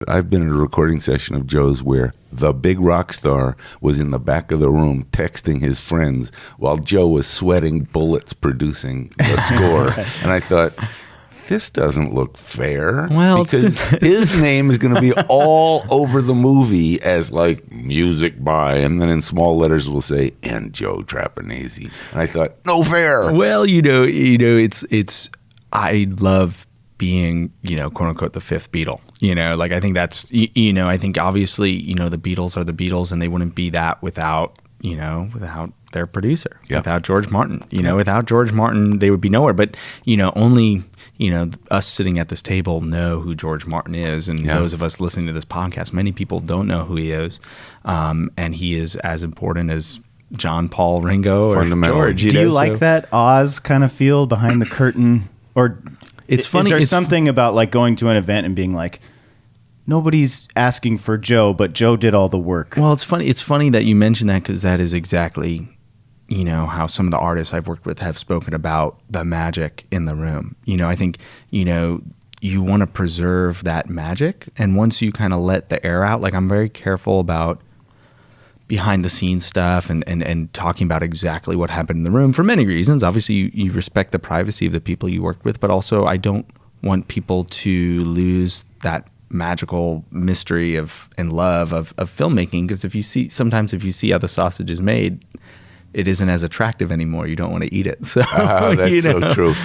I've been in a recording session of Joe's where the big rock star was in the back of the room texting his friends while Joe was sweating bullets producing the score. And I thought, this doesn't look fair. Well, because his name is going to be all over the movie as like music by, and then in small letters we'll say, and Joe Trapanese. And I thought, no fair. Well, it's I love being, quote unquote, the fifth Beatle. Like I think that's, I think obviously, the Beatles are the Beatles, and they wouldn't be that without their producer, without George Martin. Without George Martin, they would be nowhere. But only us sitting at this table know who George Martin is, and those of us listening to this podcast, many people don't know who he is, and he is as important as John, Paul, Ringo, or George. Do you like that Oz kind of feel behind the curtain, or it's funny? Is there something about like going to an event and being like, nobody's asking for Joe, but Joe did all the work? Well, it's funny. It's funny that you mentioned that, because that is exactly, how some of the artists I've worked with have spoken about the magic in the room. I think, you want to preserve that magic. And once you kind of let the air out, like I'm very careful about behind the scenes stuff and talking about exactly what happened in the room for many reasons. Obviously, you respect the privacy of the people you worked with, but also I don't want people to lose that magical mystery and love of filmmaking, because sometimes if you see how the sausage is made, it isn't as attractive anymore. You don't want to eat it. So that's so true.